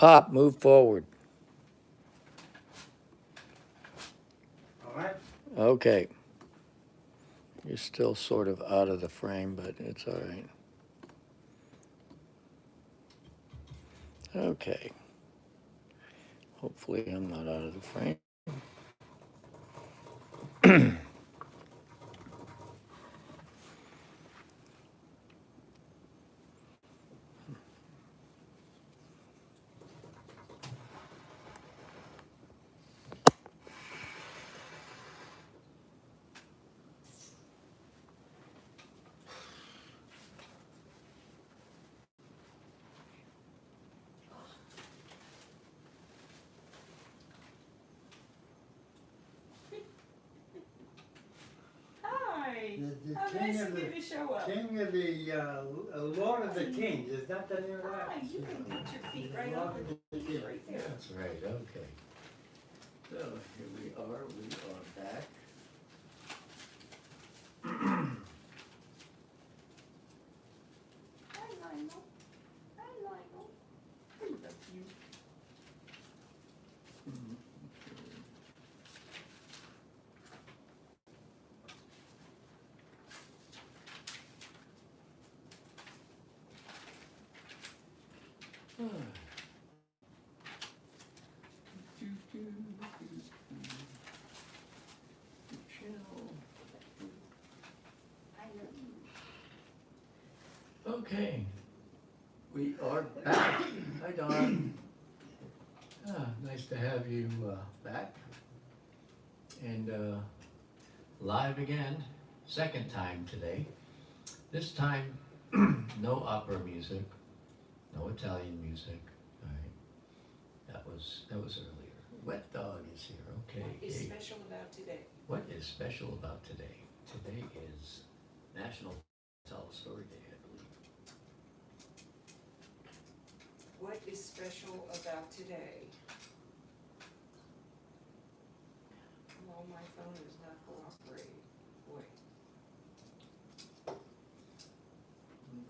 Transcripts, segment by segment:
Pop, move forward. All right. Okay. You're still sort of out of the frame, but it's all right. Okay. Hopefully I'm not out of the frame. Hi. The How king nice of of you the to show up. king of the Lord of the Kings. Is that the name of that? Hi, you can put your feet right Lord on of the the Kings. right there. That's right, okay. So here we are back. Hi, Lionel. Hi, Lionel. I love you. I love you. Okay, we are back. Hi, Don. Nice to have you back. And live again, second time today. This time, no opera music, no Italian music. All right, that was earlier. Wet Dog is here. Okay. What is special about today? What is special about today? Today is National Tell a Story Day, I believe. What is special about today? Oh, my phone is not cooperating. Boy.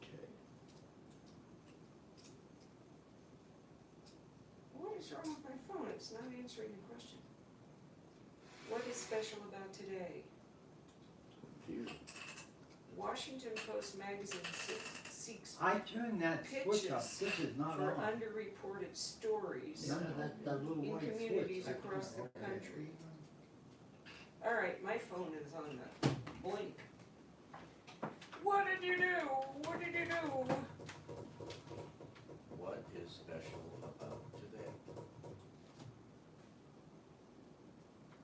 Okay. What is wrong with my phone? It's not answering the question. What is special about today? Here. Washington Post magazine seeks I turned that switch up. pitches This is not for on. underreported stories Remember that little in white switch? communities I across the turned it off. country. All right, my phone is on the blink. What did you do? What did you do? What is special about today?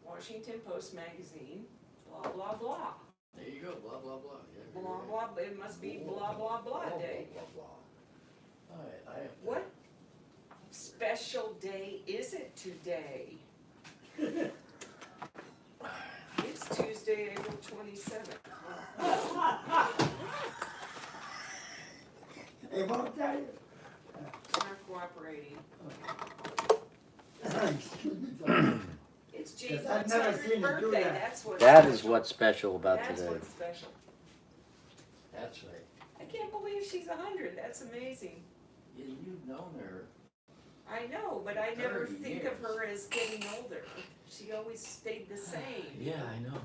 Washington Post magazine, blah, blah, blah. There you go, blah, blah, blah. Yeah, you're Blah, right. blah, it must be blah, blah, blah day. Blah, blah, blah. All right, I have to. What special day is it today? It's Tuesday, April 27th. Hey, won't tell you. It's not cooperating. Excuse me. sorry. It's Yes, James' I've never 100th seen him do birthday, that. that's what's That special. is what's special about That's today. what's special. That's right. I can't believe she's 100, that's amazing. You've known her. I know, but I never 30 think years. of her as getting older. She always stayed the same. Yeah, I know.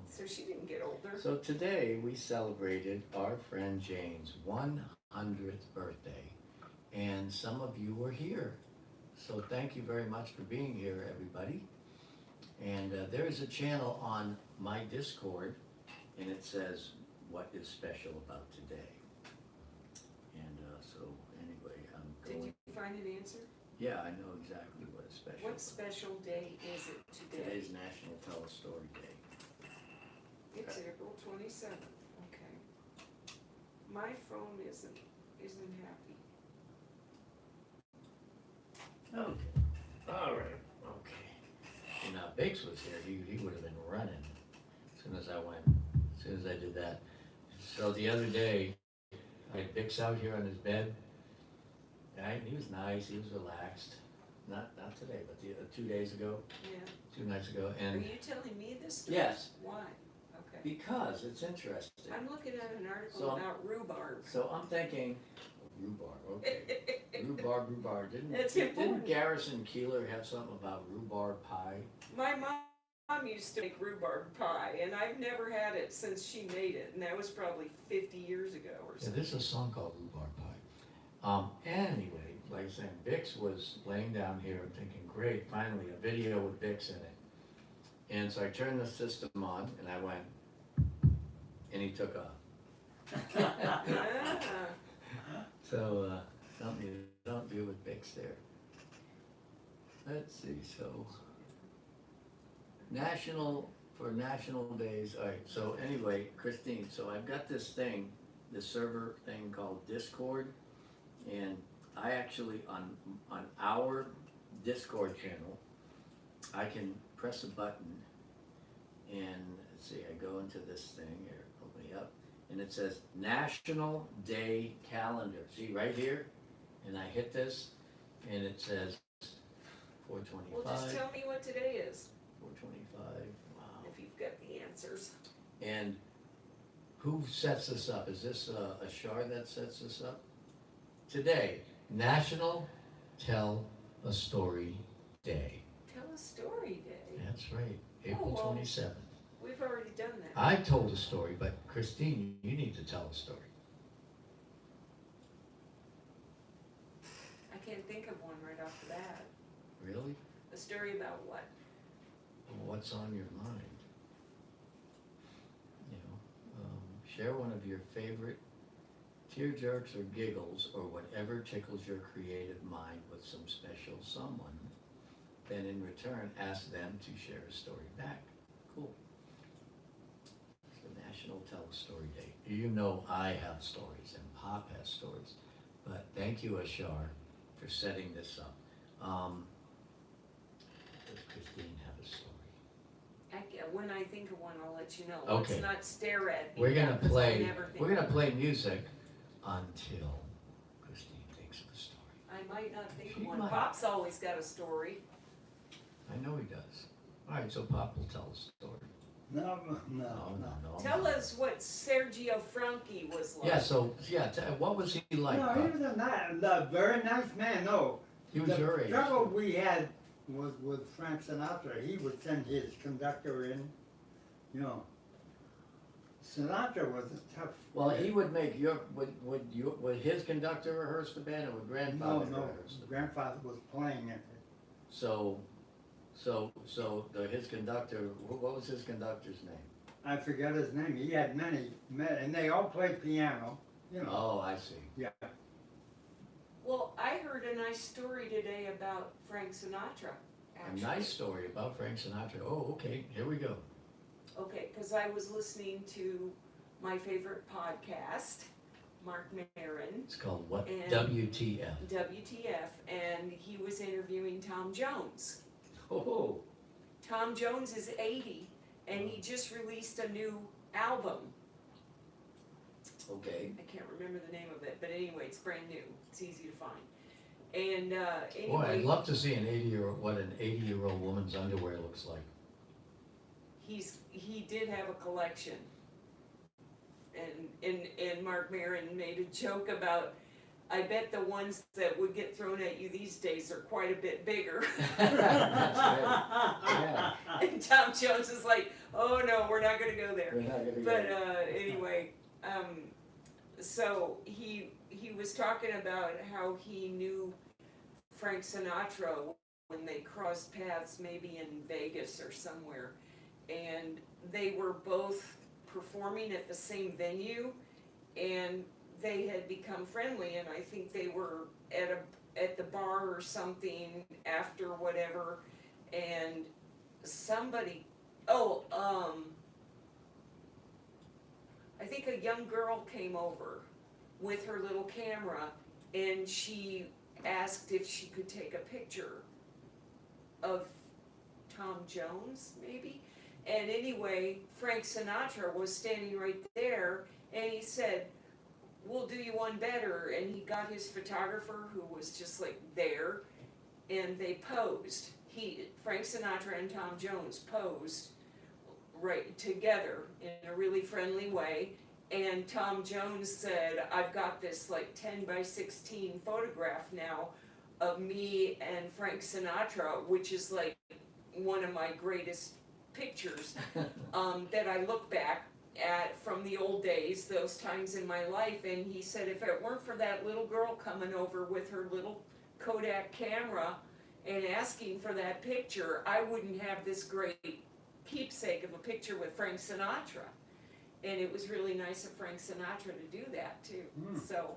So she didn't get older. So today we celebrated our friend Jane's 100th birthday, and some of you were here. So thank you very much for being here, everybody. And there is a channel on my Discord, and it says, "What is special about today?" And so anyway, I'm Did going. you find an answer? Yeah, I know exactly what is special. What special day is it today? Today's National Tell a Story Day. It's April 27th, okay. My phone isn't happy. Okay. All right. Okay. And now Bix was here. He would have been running as soon as I went. As soon as I did that. So the other day, I had Bix out here on his bed. Right? He was nice. He was relaxed. Not today, but 2 days ago, Yeah. 2 nights ago, Are and you telling me this story? yes, Why? Okay. because it's interesting. I'm looking at an article So- about rhubarb. So I'm thinking, rhubarb. Okay. Rhubarb. It's Didn't important. Garrison Keillor have something about rhubarb pie? My mom used to make rhubarb pie, and I've never had it since she made it, and that was probably 50 years ago or Yeah, something. there's a song called Rhubarb Pie. Anyway, like I said, Bix was laying down here thinking, great, finally, a video with Bix in it. And so I turned the system on, and I went, and he took off. Ah, So, something you don't do with Bix there. Let's see, so, national days, all right, so anyway, Christine, so I've got this thing, this server thing called Discord, and I actually, on our Discord channel, I can press a button, and let's see, I go into this thing here, pull me up, and it says National Day Calendar, see right here? And I hit this, and it says 425. well, just tell me what today is, 425, wow. if you've got the answers. And who sets this up? Is this a Shar that sets this up? Today, National Tell a Story Day. Tell a story day. That's right, April well. 27th. We've already done that. I told a story, but Christine, you need to tell a story. I can't think of one right off the bat. Really? A story about what? What's on your mind? You know, share one of your favorite tear jerks or giggles or whatever tickles your creative mind with some special someone. Then in return, ask them to share a story back. Cool. It's the National Tell a Story Day. You know I have stories and Pop has stories, but thank you, Ashar, for setting this up. Does Christine have a story? When I think of one, I'll let you know. Okay. Let's not stare at me. We're gonna because I play. never think We're gonna of it. play music until Christine thinks of a story. I might not think She of one. might. Pop's always got a story. I know he does. All right, so Pop will tell a story. No. Tell us what Sergio Franchi was like. Yeah. So what was he like? No, Pop? he was a very nice man, no. He was your age. The trouble we had was with Frank Sinatra. He would send his conductor in, you know. Sinatra was a tough. Well, he would make would his conductor rehearse the band, or would grandfather No, rehearse the band? grandfather was playing it. So his conductor. What was his conductor's name? I forget his name. He had many, and they all played piano, you know. Oh, I see. Yeah. Well, I heard a nice story today about Frank Sinatra, actually. A nice story about Frank Sinatra. Oh, okay. Here we go. Okay, because I was listening to my favorite podcast, Mark Maron, It's called what? And- WTF. WTF, and he was interviewing Tom Jones. Oh. Tom Jones is 80, and he just released a new album. Okay. I can't remember the name of it, but anyway, it's brand new. It's easy to find. And Boy, I'd anyway, love to see an 80-year-old woman's underwear looks like. he did have a collection. And Mark Maron made a joke about, I bet the ones that would get thrown at you these days are quite a bit bigger. That's right. Yeah. And Tom Jones is like, oh no, we're not gonna go there. We're not gonna But go. anyway, so he was talking about how he knew Frank Sinatra when they crossed paths, maybe in Vegas or somewhere, and they were both performing at the same venue, and they had become friendly, and I think they were at the bar or something after whatever, and somebody, I think a young girl came over with her little camera, and she asked if she could take a picture of Tom Jones, maybe? And anyway, Frank Sinatra was standing right there, and he said, we'll do you one better, and he got his photographer, who was just like there, and they posed. Frank Sinatra and Tom Jones posed right together in a really friendly way, And Tom Jones said, I've got this like 10 by 16 photograph now of me and Frank Sinatra, which is like one of my greatest pictures that I look back at from the old days, those times in my life. And he said, if it weren't for that little girl coming over with her little Kodak camera and asking for that picture, I wouldn't have this great keepsake of a picture with Frank Sinatra. And it was really nice of Frank Sinatra to do that too. So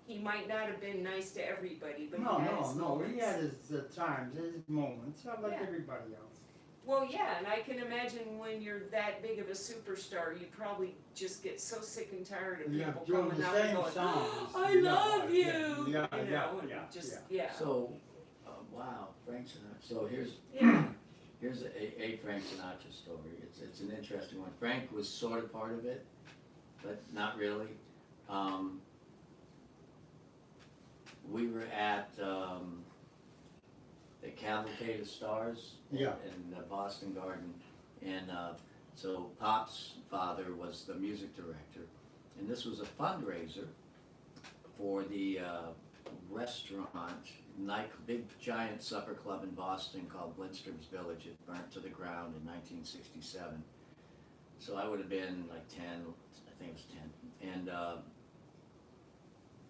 he might not have been nice to everybody, but he had his moments. He had his times, his moments, like Yeah. everybody else. Well, yeah, and I can imagine when you're that big of a superstar, you probably just get so sick and tired of Yeah, people doing coming the up and same going, songs. I Yeah, love you, yeah, you yeah, know, and yeah, just, yeah. yeah. So, wow, Frank Sinatra. So Yeah. here's a Frank Sinatra story. It's an interesting one. Frank was sort of part of it, but not really. We were at the Cavalcade of Stars Yeah. in the Boston Garden, and so Pop's father was the music director, and this was a fundraiser for the restaurant, big giant supper club in Boston called Blindstrom's Village. It burnt to the ground in 1967. So I would have been like 10, I think it was 10.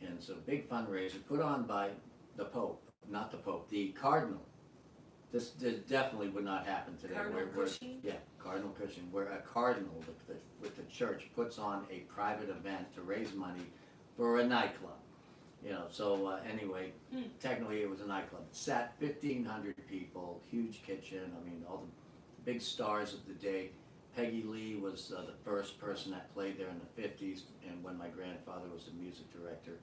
And so big fundraiser put on by the Pope, not the Pope, the Cardinal. This definitely would not happen today. Cardinal Cushing? Yeah, Cardinal Cushing, where a cardinal with the church puts on a private event to raise money for a nightclub. You know, so anyway, technically it was a nightclub. It sat 1,500 people, huge kitchen. I mean, all the big stars of the day. Peggy Lee was the first person that played there in the 50s, and when my grandfather was the music director.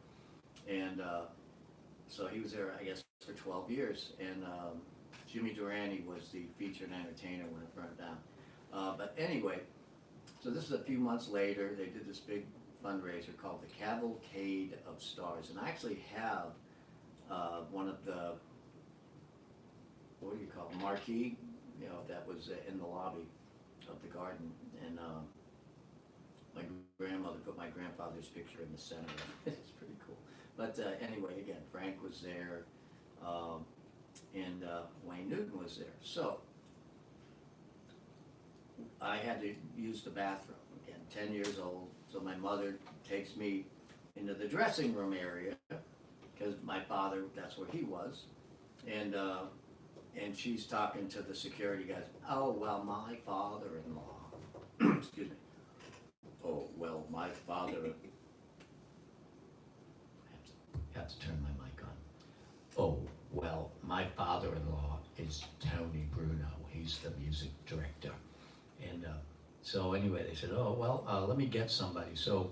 And so he was there, I guess, for 12 years. And Jimmy Durante was the featured entertainer when it burned down. But anyway, so this is a few months later. They did this big fundraiser called the Cavalcade of Stars. And I actually have one of the, what do you call it, marquee, you know, that was in the lobby of the garden. And my grandmother put my grandfather's picture in the center of it. It's pretty cool. But anyway, again, Frank was there, and Wayne Newton was there. So I had to use the bathroom, again, 10 years old. So my mother takes me into the dressing room area, because my father, that's where he was. And she's talking to the security guys. Oh, well, my father-in-law, excuse me. Oh, well, my father, I have to turn my mic on. Oh, well, my father-in-law is Tony Bruno. He's the music director. And so anyway, they said, oh, well, let me get somebody. So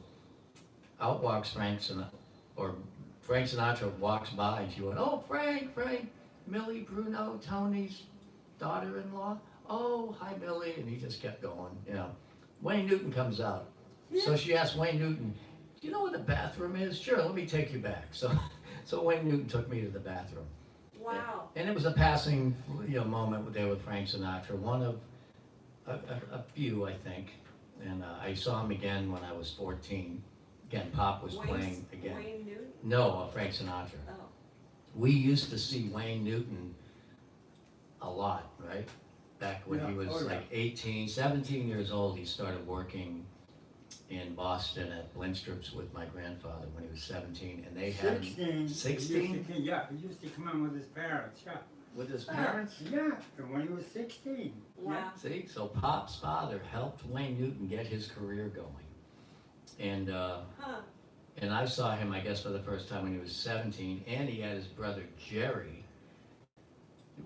out walks Frank Sinatra walks by, and she went, oh, Frank, Millie Bruno, Tony's daughter-in-law. Oh, hi, Millie. And he just kept going, you know. Wayne Newton comes out. So she asked Wayne Newton, do you know where the bathroom is? Sure, let me take you back. So Wayne Newton took me to the bathroom. Wow. And it was a passing, you know, moment there with Frank Sinatra, one of a few, I think. And I saw him again when I was 14. Again, Pop was playing again. Wayne Newton? No, Frank Sinatra. Oh. We used to see Wayne Newton a lot, right? Back when he was like 18, 17 years old, he started working in Boston at Blindstrom's with my grandfather when he was 17, and they had 16? He used to come in with his parents, yeah. With his parents? Yeah, when he was 16. Wow. See, so Pop's father helped Wayne Newton get his career going. And and I saw him, I guess, for the first time when he was 17, and he had his brother Jerry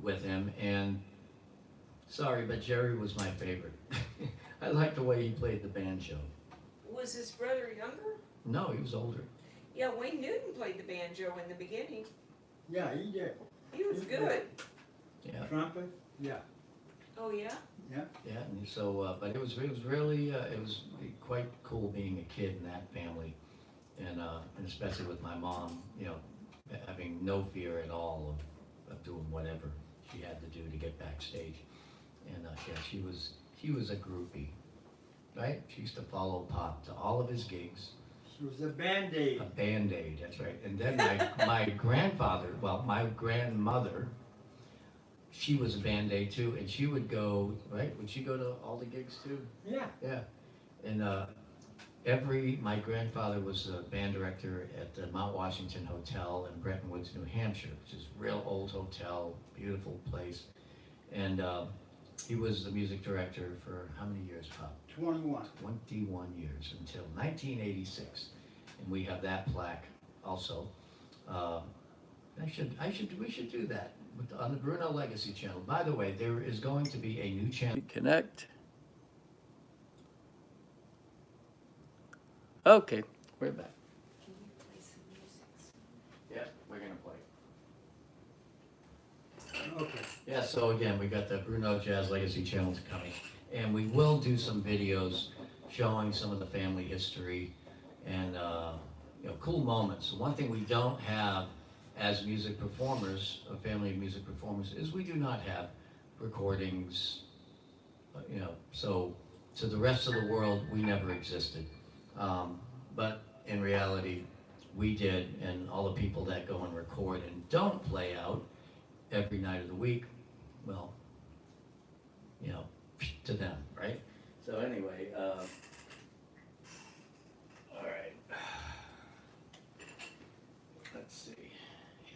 with him, and sorry, but Jerry was my favorite. I liked the way he played the banjo. Was his brother younger? No, he was older. Yeah, Wayne Newton played the banjo in the beginning. Yeah, he did. He was good. Yeah. Trumpet, yeah. Oh, yeah? Yeah, and so, but it was really, it was quite cool being a kid in that family, and especially with my mom, you know, having no fear at all of doing whatever she had to do to get backstage, and yeah, she was a groupie, right? She used to follow Pop to all of his gigs. She was a Band-Aid. A Band-Aid, that's right. And then my grandfather, well, my grandmother, she was a Band-Aid too, and she would go, right? Would she go to all the gigs too? Yeah. Yeah. And my grandfather was a band director at the Mount Washington Hotel in Bretton Woods, New Hampshire, which is a real old hotel, beautiful place. And he was the music director for how many years, Pop? 21. 21 years until 1986, and we have that plaque also. We should do that on the Bruno Legacy channel. By the way, there is going to be a new channel. Connect. Okay, we're back. Can you play some music? Yeah, we're gonna play. Okay. Yeah, so again, we got the Bruno Jazz Legacy channel coming, and we will do some videos showing some of the family history and cool moments. One thing we don't have as music performers, a family of music performers, is we do not have recordings. So to the rest of the world, we never existed, but in reality, we did, and all the people that go and record and don't play out every night of the week, well, to them, right? So anyway, all right. Let's see.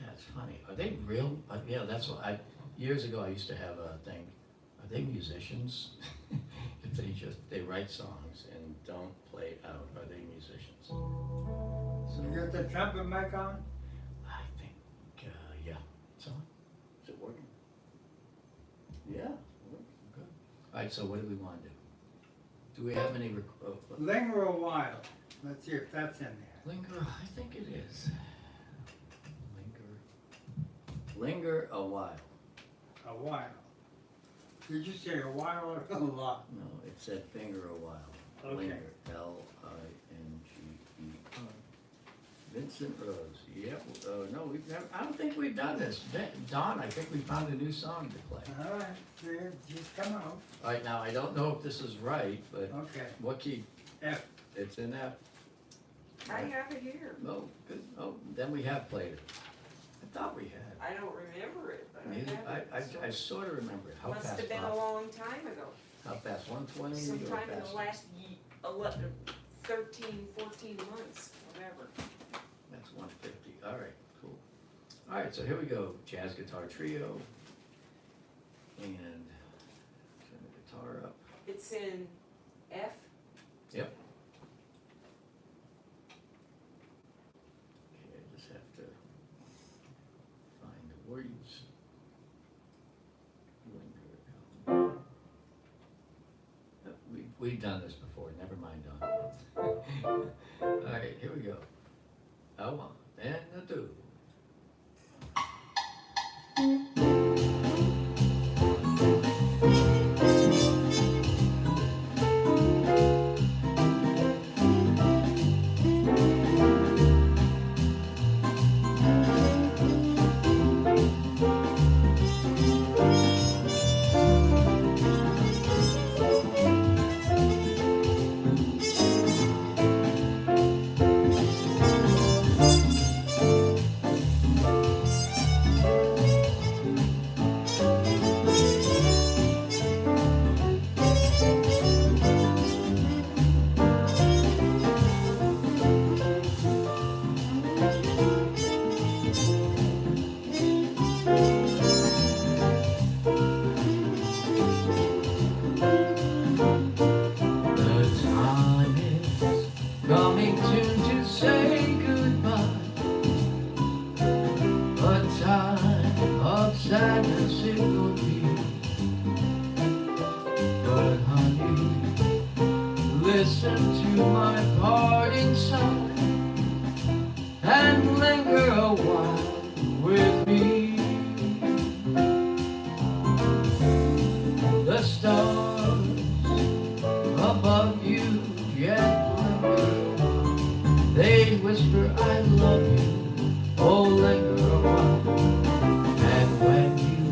Yeah, it's funny. Are they real? Yeah, that's what years ago I used to have a thing. Are they musicians? If they write songs and don't play out, are they musicians? So You got the trumpet mic on? I think, yeah. So, is it working? Yeah. Good. All right, so what do we want to do? Do we have any? Linger a while. Let's see if that's in there. Linger, I think it is. Linger a while. A while. Did you say a while or a lot? No, it said finger a while. Okay. Linger, L-I-N-G-E-R. Vincent Rose. Yep. No, we've never. I don't think we've done this. Don, I think we found a new song to play. All right, there, just come out. All right, now I don't know if this is right, but Okay. what key? F. It's in F. I have it here. Oh, good. Oh, then we have played it. I thought we had. I don't remember it, but Maybe, I have it. I sort of remember it. How Must fast? have been Bob? a long time ago. How fast? 120 or Sometime in faster? the last 13, 14 months, whatever. That's 150. All right, cool. All right, so here we go. Jazz guitar trio. And turn the guitar up. It's in F. Yep. Okay, I just have to find the words. We've done this before. Never mind, Don. All right, here we go. A one and a two. Whisper, I love you, oh linger a while. And when you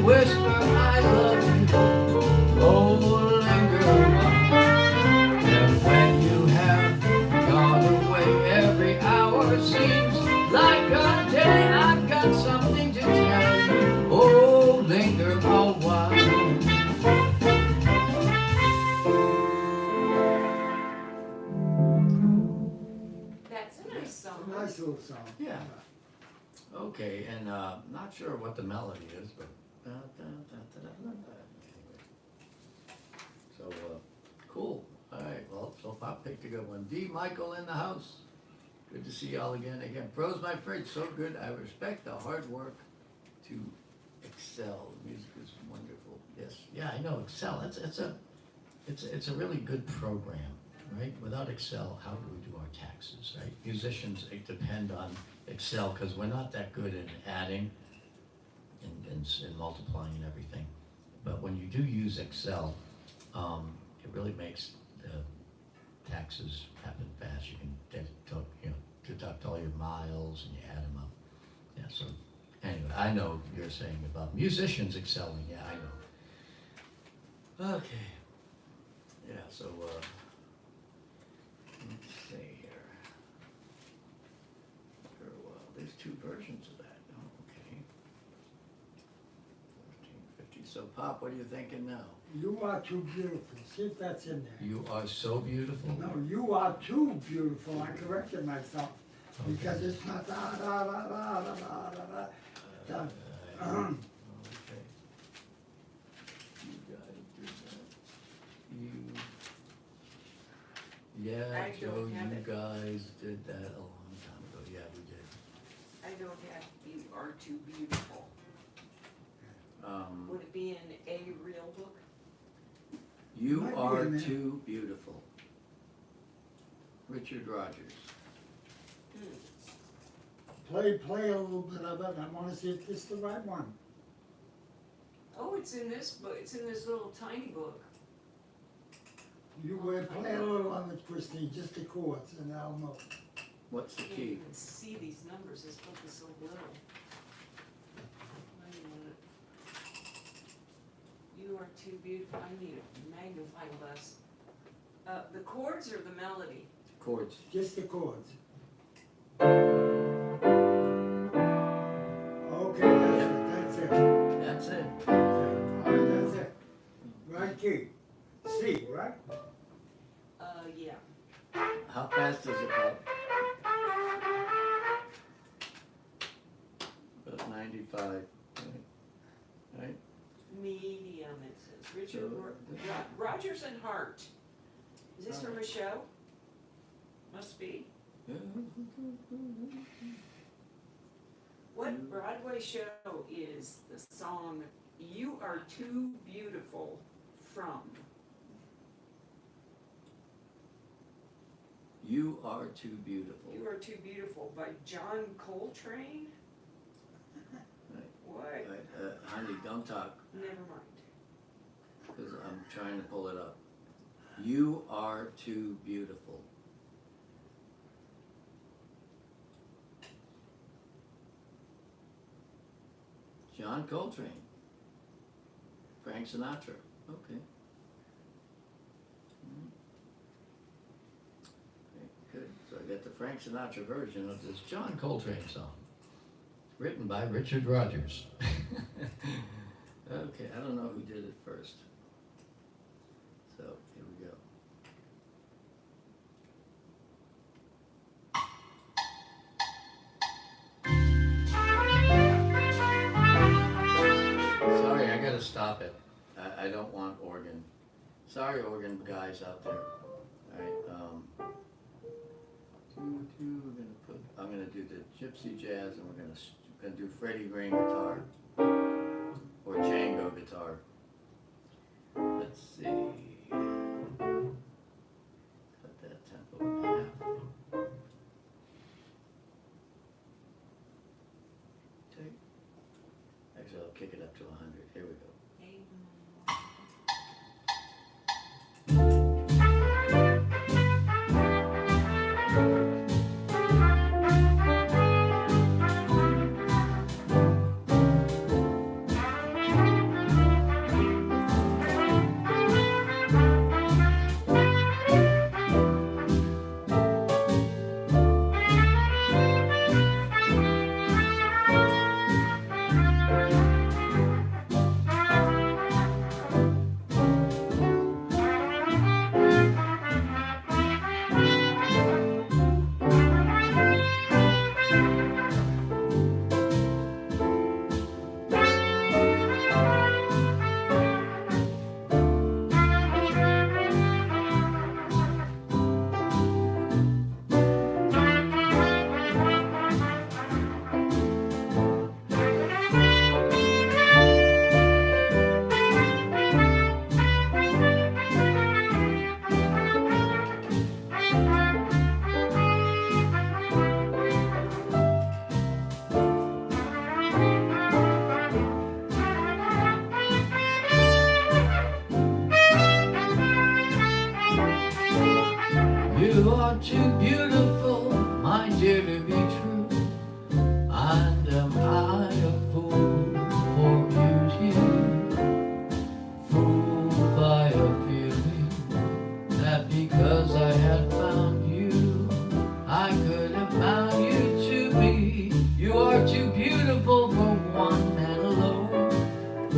whisper I love you. Oh, linger on. And when you have gone away, every hour seems like a day. I've got something to tell you. Oh, linger a while. That's a nice song. Nice little song. Yeah. Okay, and not sure what the melody is, but anyway. So cool. All right. Well, so Pop picked a good one. D. Michael in the house. Good to see y'all again. Froze my fridge. So good. I respect the hard work to excel. Music is wonderful. Yes. Yeah, I know Excel. It's a really good program, right? Without Excel, how do we do our taxes, right? Musicians depend on Excel because we're not that good in adding and multiplying and everything. But when you do use Excel, it really makes the taxes happen fast. You can deduct all your miles and you add them up. Yeah. So anyway, I know you're saying about musicians excelling. Yeah, I know. Okay. Yeah. So let's see here. There's two versions of that. Oh, okay. 1450. So Pop, what are you thinking now? You are too beautiful. See if that's in there. You are so beautiful. No, you are too beautiful. I corrected myself. Because it's not da da da da da da da da. Okay. You gotta do that. Yeah, I Joe, don't have you it. guys did that a long time ago. Yeah, we did. I don't have You Are Too Beautiful. Would it be in a real book? You Might be are in there. too beautiful. Richard Rogers. Play a little bit of it. I want to see if this is the right one. Oh, it's in this book. It's in this little tiny book. You play a little on it, Christine, just the chords, and I'll know. What's the I can't key? even see these numbers. This book is so little. Wait a minute. You Are Too Beautiful. I need a magnifying glass. The chords or the melody? Chords. Just the chords. Okay, that's it. That's it. All right, that's it. Right key. C, right? Yeah. How fast is it, Pop? About 95. Right? Medium, it says. Richard So- Rogers and Hart. Is this from a show? Must be. What Broadway show is the song You Are Too Beautiful from? You Are Too Beautiful. You Are Too Beautiful by John Coltrane? Right. What? Right, honey, don't talk, Never mind. because I'm trying to pull it up. You Are Too Beautiful. John Coltrane. Frank Sinatra. Okay. Okay, good. So I got the Frank Sinatra version of this John Coltrane song, written by Richard Rogers. Okay, I don't know who did it first. So here we go. Sorry, I gotta stop it. I don't want organ. Sorry, organ guys out there. Alright, I'm gonna do the gypsy jazz and we're gonna do Freddie Green guitar. Or Django guitar. Let's see. Cut that tempo in half. Okay. Actually, I'll kick it up to 100. Here we go.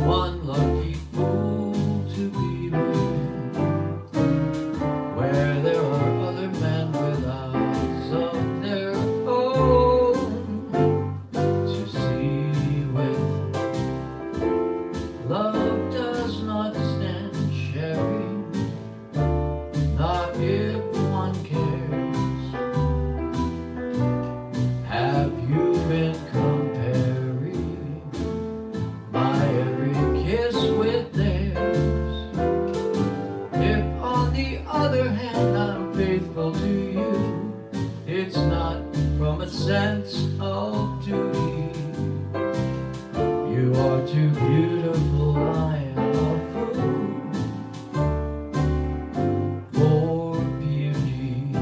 one lucky fool to be with, where there are other men with eyes of their own to see with. Love does not stand sharing, not if one cares. Have you been comparing my every kiss with theirs? If on the other hand I'm faithful to you, it's not from a sense of duty. You are too beautiful, I am a fool for beauty.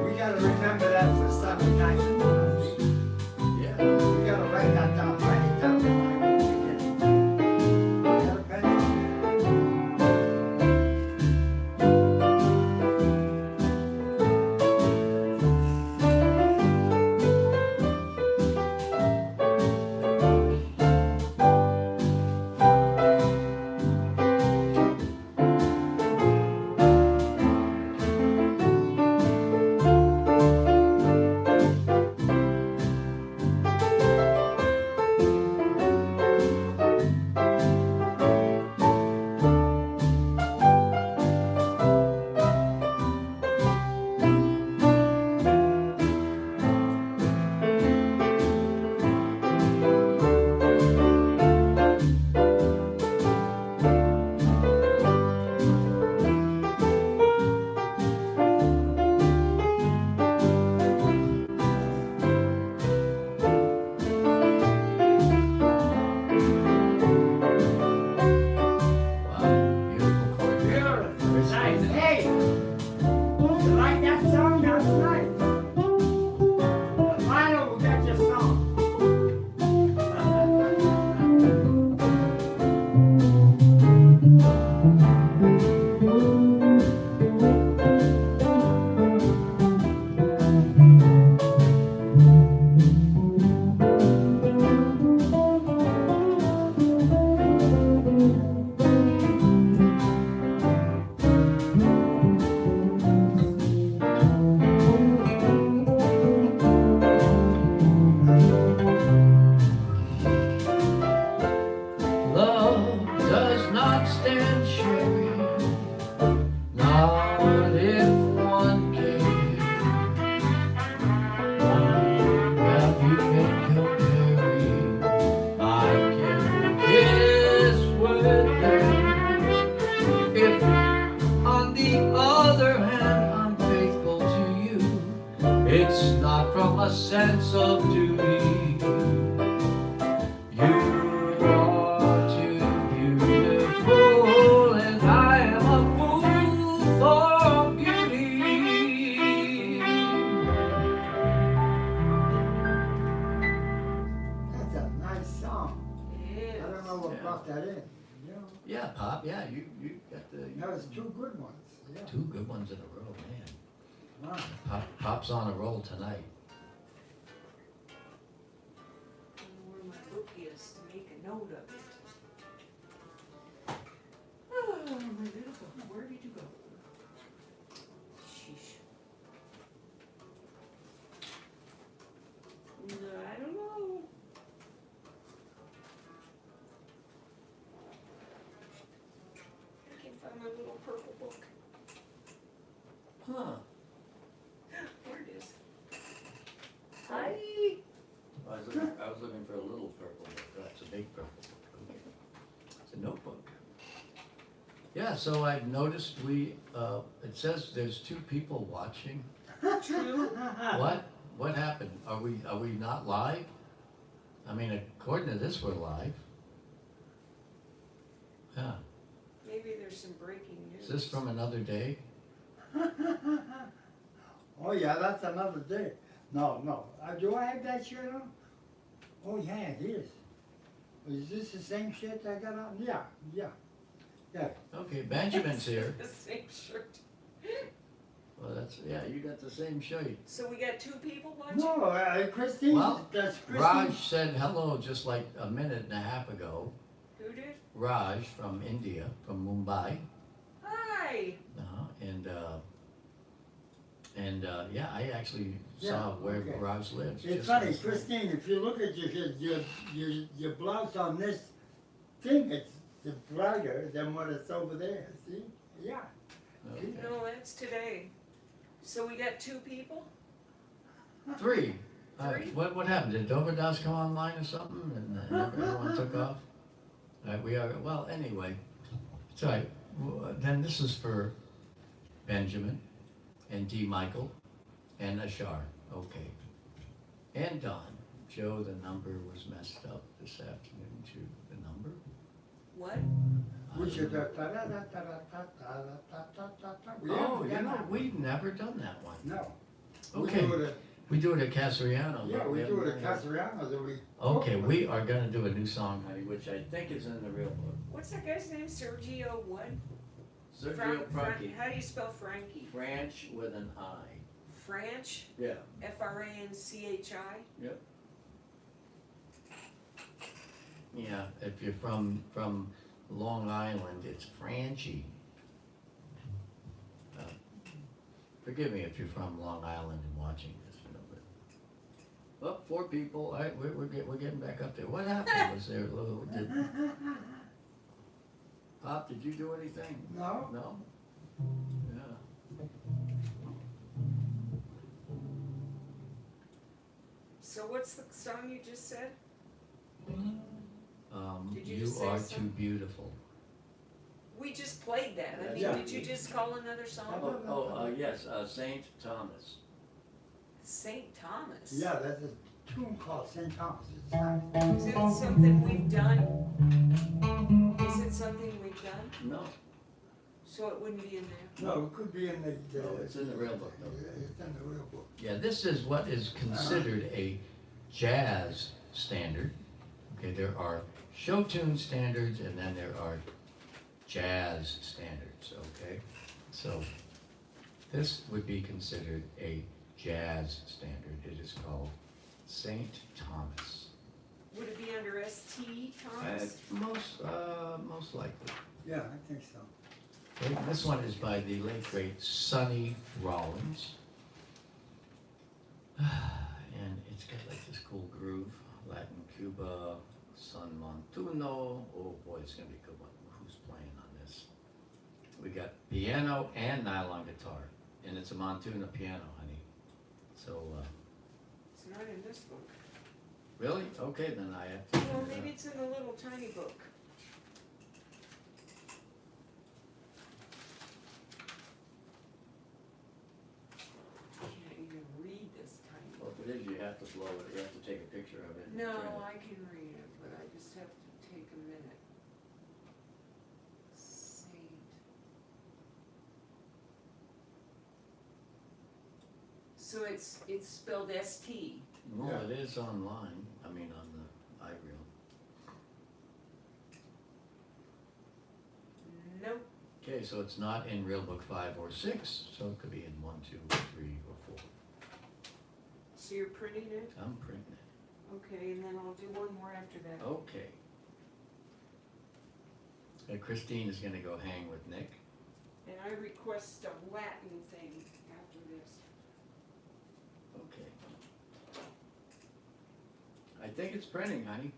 We gotta remember that for Sunday night. Yeah. We gotta write that down, write it down. Got a pencil? Wow, beautiful chord. Beautiful, nice. Hey, you like that song? That's nice. Lionel will get your song. Love does not stand sharing, not if one cares. Have you been comparing my kiss with theirs? If on the other hand I'm faithful to you, it's not from a sense of duty. You are too beautiful, and I am a fool for beauty. That's a nice song. It I don't know is. what Yeah. brought that in. You know, Yeah, Pop, yeah, you got the that was two good ones. Yeah. two good ones in a row, man. Wow. Pop's on a roll tonight. just to make a note of it. Oh, my little book, where did you go? Sheesh. I don't know. I can't find my little purple book. Huh. There it is. Hi. I was looking for a little purple book. That's a big purple book. Okay. It's a notebook. Yeah, so I've noticed it says there's 2 people watching. True. What happened? Are we not live? I mean, according to this, we're live. Yeah. Maybe there's some breaking news. Is this from another day? Oh yeah, that's another day. No. Do I have that shirt on? Oh yeah, it is. Is this the same shirt I got on? Yeah. Okay, Benjamin's here. The same shirt. Well, you got the same shirt. So we got 2 people watching? No, Christine. Well, That's Christine. Raj said hello just like a minute and a half ago. Who did? Raj from India, from Mumbai. Hi. Yeah, I actually saw where okay. Raj lives. It's just funny, last night. Christine, if you look at your blouse on this thing, it's brighter than what it's over there, see? Yeah. Okay. No, that's today. So we got 2 people? 3. Three? What happened? Did Dovydas come online or something and everyone took off? We are, well, anyway. It's all right. Then this is for Benjamin and D. Michael and Ashar. Okay. And Don. Joe, the number was messed up this afternoon too. The number? What? We should Oh, we've never done that one. No. Okay. We do it at Casariano. Yeah, but we do it at haven't done Casariano, that we. Okay, we are gonna do a new song, honey, which I think is in the real book. What's that guy's name? Sergio what? Sergio Franchi. How do you spell Frankie? French with an I. French? Yeah. Franchi? Yep. Yeah, if you're from Long Island, it's Franchi. Forgive me if you're from Long Island and watching this, but. Well, 4 people, all right, we're getting back up there. What happened? Was there a little, Pop, did you do anything? No? No? Yeah. So what's the song you just said? Did you You just say are something? too beautiful. We just played that. I mean, Yeah. did you just call another song? Yes, Saint Thomas. St. Thomas? Yeah, that's a tune called St. Thomas. It's nice. Is it something we've done? Is it something we've done? No, So it wouldn't be in there? No, it could be in the. no, it's in the real book though. It's in the real book. Yeah, this is what is considered a jazz standard. Okay, there are show tune standards and then there are jazz standards, okay? So this would be considered a jazz standard. It is called St. Thomas. Would it be under ST Thomas? Most likely. Yeah, I think so. Okay, this one is by the late great Sonny Rollins. And it's got like this cool groove, Latin Cuba, San Montuno. Oh boy, it's gonna be a good one. Who's playing on this? We got piano and nylon guitar, and it's a Montuna piano, honey. So, It's not in this book. really? Okay, then I have to. Well, maybe it's in the little tiny book. I can't even read this tiny Well, book. if it is, you have to blow it. You have to take a picture of it. and No, print it. I can read it, but I just have to take a minute. Saint. So it's spelled ST. No, Yeah. it is online. I mean, on the iReal. Nope. Okay, so it's not in Real Book 5 or 6, so it could be in 1, 2, 3, or 4. So you're printing it? I'm printing it. Okay, and then I'll do one more after that. Okay. Christine is gonna go hang with Nick. And I request a Latin thing after this. Okay. I think it's printing, honey.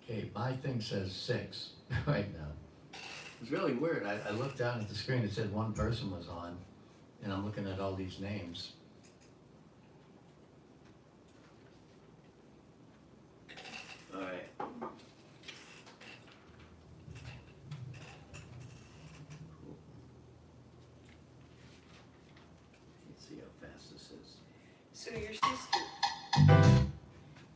Okay, my thing says 6 right now. It's really weird. I looked down at the screen, it said one person was on, and I'm looking at all these names. All right. Cool. Let's see how fast this is. So your sister,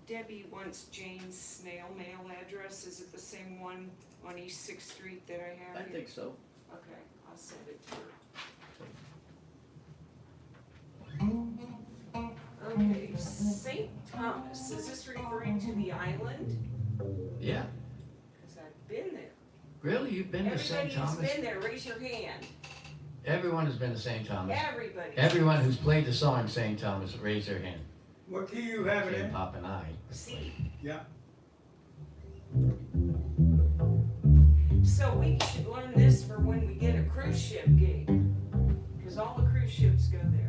Debbie, wants Jane's snail mail address. Is it the same one on East 6th Street that I have I here? think so. Okay, I'll send it to her. Okay, St. Thomas, is this referring to the island? Yeah. Because I've been there. Really? You've been to St. Everybody who's Thomas? been there, raise your hand. Everyone has been to St. Thomas. Everybody. Everyone who's played the song St. Thomas, raise their hand. What key you have it Okay, in? Pop and I. See, Yeah. so we should learn this for when we get a cruise ship gig. Because all the cruise ships go there.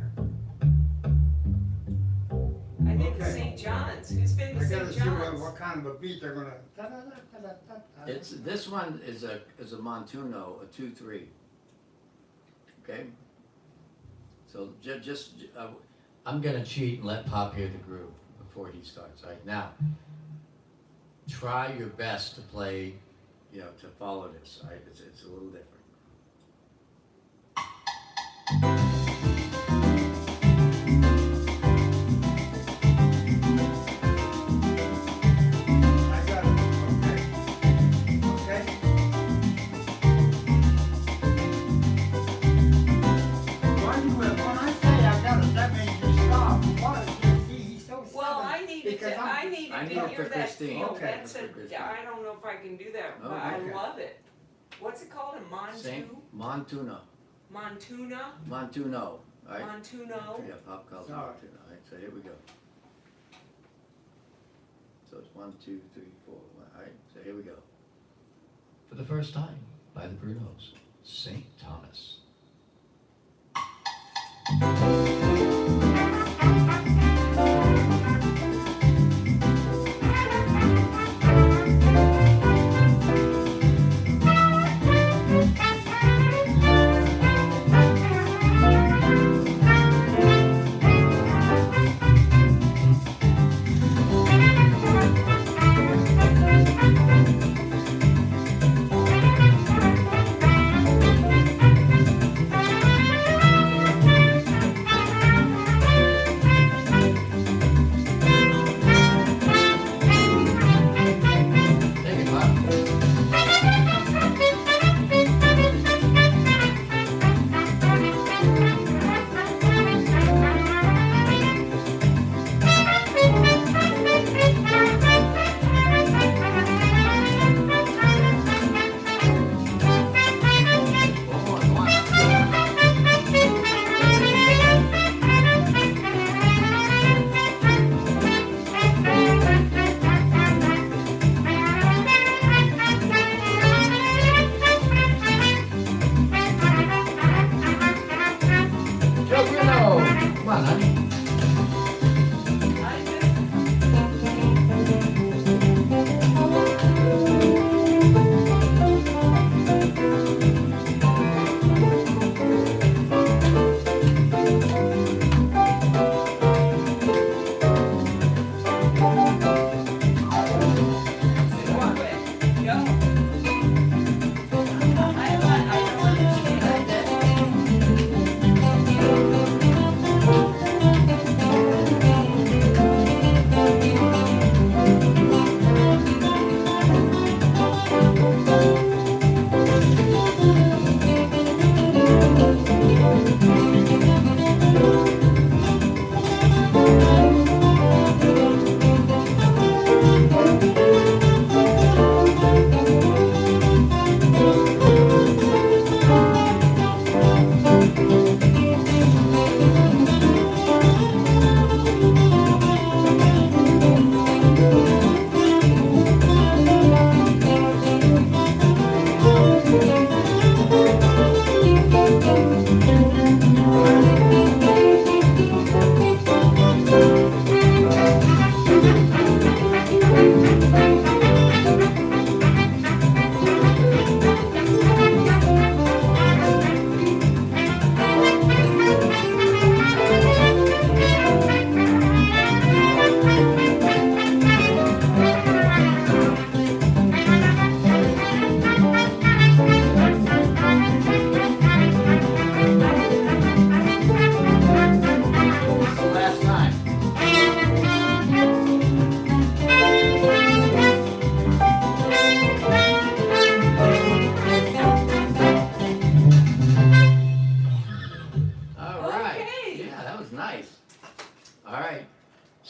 I've been to Okay. St. John's. Who's been I to gotta St. see John's? what kind of a beat they're gonna. Ta-da-da-ta-da-ta-ta. It's, this one is a Montuno, a 2-3. Okay? So I'm gonna cheat and let Pop hear the groove before he starts. All right, now, try your best to play, to follow this. All right, it's a little different. I got it. Okay. Okay. When I say I got it, that means you stop. What? See, he's so Well, stubborn. I needed Because to, I'm- I needed I to need it hear for that Christine. feel. Okay. That's For Christine. I don't know if I can do that, but Oh, I okay. love it. What's it called? A Saint Montuno. Montuna? Montuno. All right? Montuno? Yeah, Pop calls it Sorry. Montuno. All right, so here we go. So it's 1, 2, 3, 4. All right, so here we go. For the first time, by the Brunos, St. Thomas.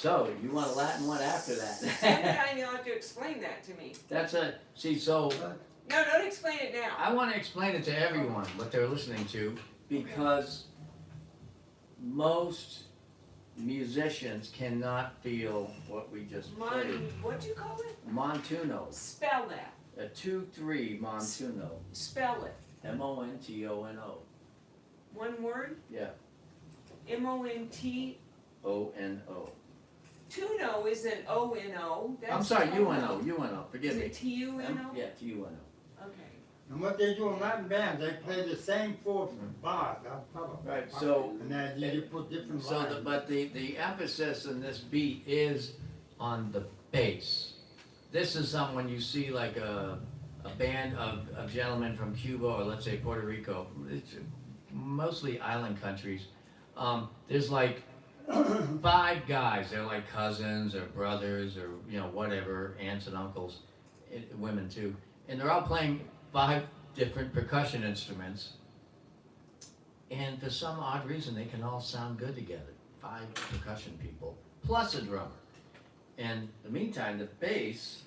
So, you want a Latin one after that? Sometime you'll have to explain that to me. That's a, see, so, No, don't explain it now. I wanna explain it to everyone, what they're listening to, because most musicians cannot feel what we just played. What'd you call it? Montuno, Spell that. a 2/3 Montuno, Spell it. Montono, One word? yeah, M-O-N-T. O-N-O. Tuno isn't O-N-O. I'm sorry, UNO, forgive Is me. it T-U-N-O? Yeah, T-U-N-O. Okay. And what they do in Latin bands, they play the same four bars. Right, so, And then you put different so lines. but the emphasis in this beat is on the bass. This is when you see like a band of gentlemen from Cuba or let's say Puerto Rico, it's mostly island countries. There's like 5 guys, they're like cousins or brothers or whatever, aunts and uncles, women too, and they're all playing 5 different percussion instruments, and for some odd reason they can all sound good together. 5 percussion people plus a drummer. And in the meantime, the bass,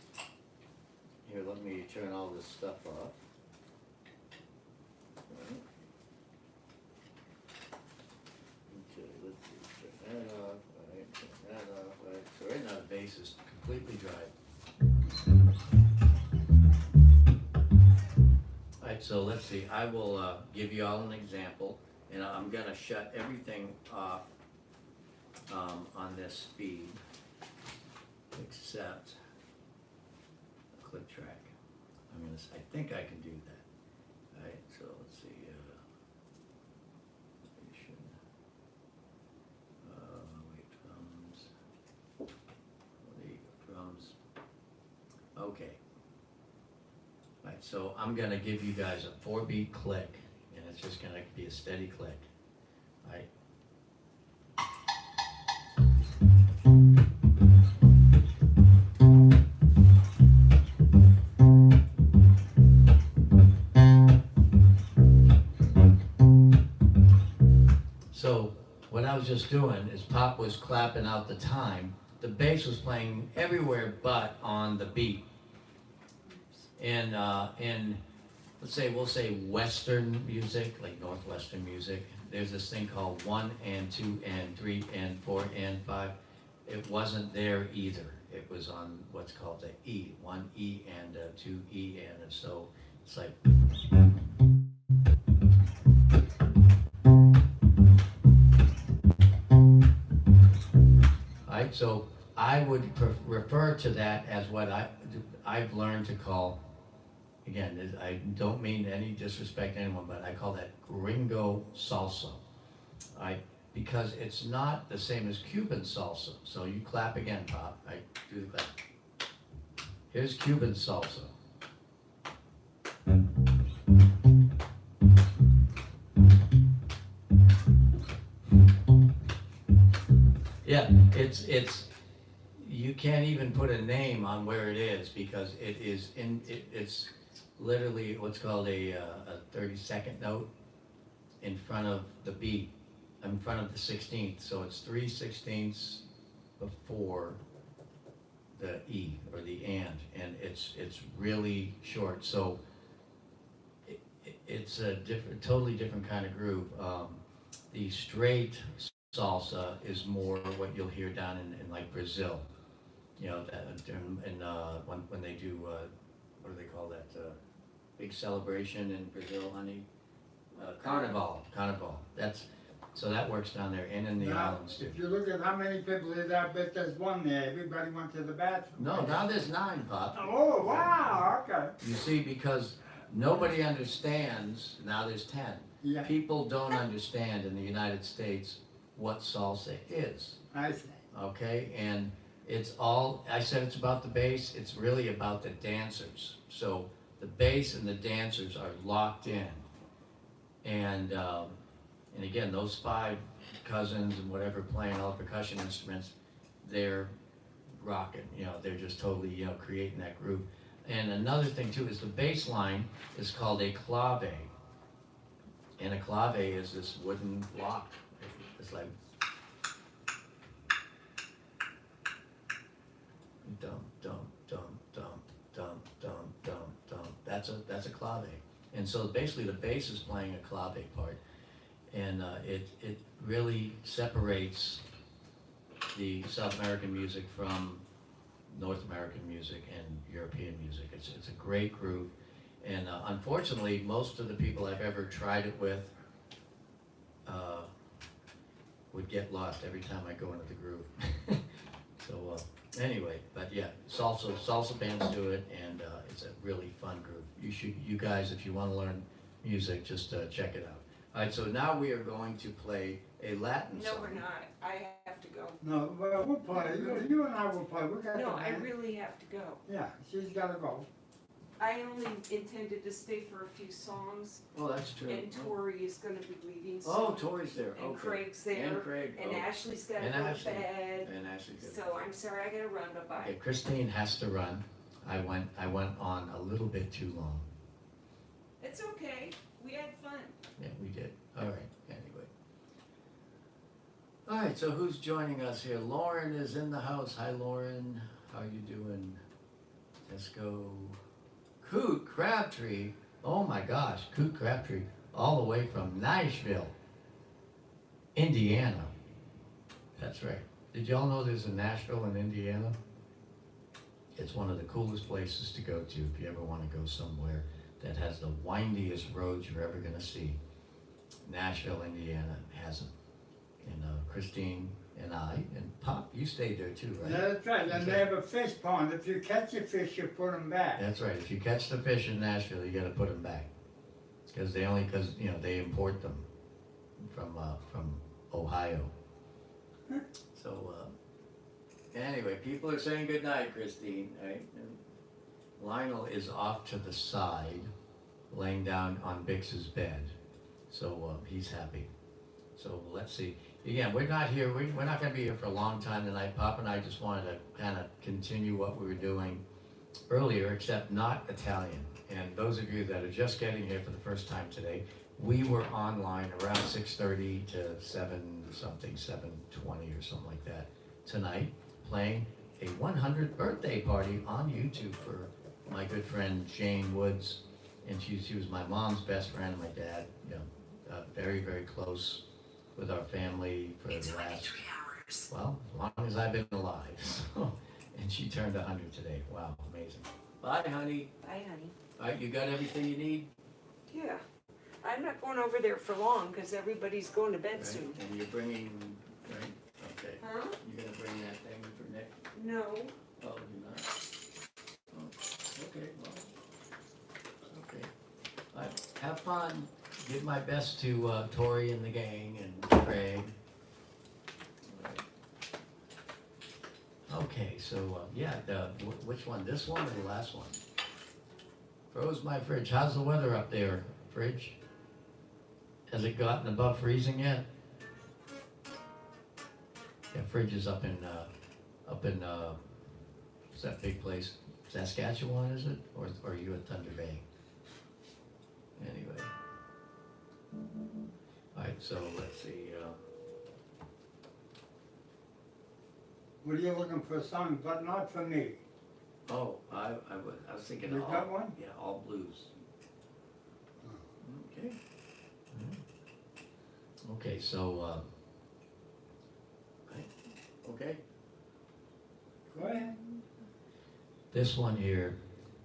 here, let me turn all this stuff off. Right. Okay, let's see, turn that off, right, turn that off, right. So right now the bass is completely dry. Alright, so let's see, I will give you all an example, and I'm gonna shut everything off on this feed, except a click track. I think I can do that. Alright, so let's see, wait, drums, there you go, drums, okay. Right, so I'm gonna give you guys a 4-beat click, and it's just gonna be a steady click. Right? So what I was just doing is Pop was clapping out the time. The bass was playing everywhere but on the beat. And let's say, we'll say Western music, like Northwestern music, there's this thing called 1 and 2 and 3 and 4 and 5. It wasn't there either. It was on what's called the E, 1 E and 2 E and so it's like. Right, so I would refer to that as what I've learned to call, again, I don't mean any disrespect to anyone, but I call that gringo salsa, right? Because it's not the same as Cuban salsa. So you clap again, Pop. I do the clap. Here's Cuban salsa. Yeah, it's you can't even put a name on where it is because it's literally what's called a 30-second note in front of the beat, in front of the 16th. So it's 3/16 before the E or the and it's really short. So it's a totally different kind of groove. The straight salsa is more what you'll hear down in like Brazil, when they do what do they call that big celebration in Brazil, honey? Carnival. So that works down there and in the islands too. If you look at how many people there, I bet there's one there. Everybody went to the bathroom. No, now there's 9, Pop. Oh, wow, okay. You see, because nobody understands, now there's 10. Yeah, People don't understand in the United States what salsa is. I see. Okay, and it's all, I said it's about the bass, it's really about the dancers. So the bass and the dancers are locked in. And again, those 5 cousins and whatever playing all the percussion instruments, they're rocking, they're just totally, creating that groove. And another thing too is the bass line is called a clave. And a clave is this wooden block. It's like, dum, dum, dum, dum, dum, dum, dum, dum. That's a clave. And so basically the bass is playing a clave part. And it really separates the South American music from North American music and European music. It's a great groove. And unfortunately, most of the people I've ever tried it with would get lost every time I go into the groove. So anyway, but yeah, salsa bands do it, and it's a really fun groove. You guys, if you want to learn music, just check it out. All right, so now we are going to play a Latin No, song. we're not. I have to go. No, well, we'll play. You and I will play. We got No, the I band. really have to go. Yeah, she's gotta go. I only intended to stay for a few songs, Oh, that's true. and Tori is gonna be leaving soon. Oh, Tori's there. And Okay. Craig's there. And Craig. And oh. Ashley's gotta And go to Ashley. bed. And Ashley's good. So I'm sorry, I gotta run, bye-bye. Okay, Christine has to run. I went on a little bit too long. It's okay, we had fun. Yeah, we did. All right, anyway. All right, so who's joining us here? Lauren is in the house. Hi, Lauren. How you doing? Let's go. Coot Crabtree. Oh my gosh, Coot Crabtree, all the way from Nashville, Indiana. That's right. Did y'all know there's a Nashville in Indiana? It's one of the coolest places to go to if you ever want to go somewhere that has the windiest roads you're ever gonna see. Nashville, Indiana has them. And Christine and I, and Pop, you stayed there too, right? That's right, and they have a fish pond. If you catch a fish, you put them back. That's right. If you catch the fish in Nashville, you gotta put them back. Because they import them from Ohio. So, anyway, people are saying goodnight, Christine, right? And Lionel is off to the side, laying down on Bix's bed. So, he's happy. So let's see. Again, we're not here, we're not gonna be here for a long time tonight. Pop and I just wanted to kind of continue what we were doing earlier, except not Italian. And those of you that are just getting here for the first time today, we were online around 6:30 to 7:20 or something like that tonight, playing a 100th birthday party on YouTube for my good friend Jane Woods. And she was my mom's best friend and my dad, very, very close with our family for the last, well, as long as I've been alive. So, and she turned 100 today. Wow, amazing. Bye, honey. Bye, honey. All right, you got everything you need? Yeah, I'm not going over there for long, because everybody's going to bed Right? soon. And you're bringing, right? Okay. Huh? You're gonna bring that thing for Nick? No, Oh, you're not? Oh, okay, well, okay. All right, have fun. Give my best to Tori and the gang and Craig. All right. Okay, so, which one? This one or the last one? Froze my fridge. How's the weather up there, fridge? Has it gotten above freezing yet? Yeah, fridge is up in, what's that big place? Saskatchewan, is it? Or are you at Thunder Bay? Anyway. Alright, so let's see, What are you looking for a song, but not for me? I was thinking You got one? Yeah, all blues. Okay. Okay, so, okay. Go ahead. This one here,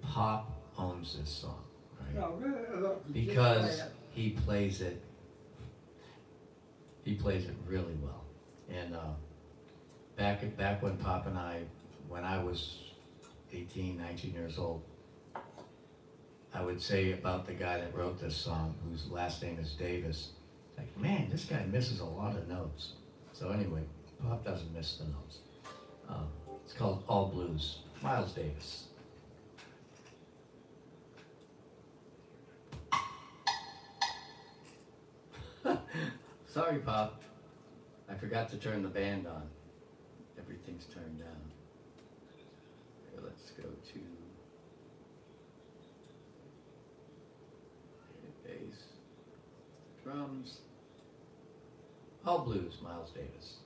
Pop owns this song, right? No, really, look. just Because play it. he plays it really well. And back when Pop and I, when I was 18, 19 years old, I would say about the guy that wrote this song, whose last name is Davis, like, man, this guy misses a lot of notes. So anyway, Pop doesn't miss the notes. It's called All Blues, Miles Davis. Sorry, Pop. I forgot to turn the band on. Everything's turned down. Here, let's go to bass, drums. All blues, Miles Davis.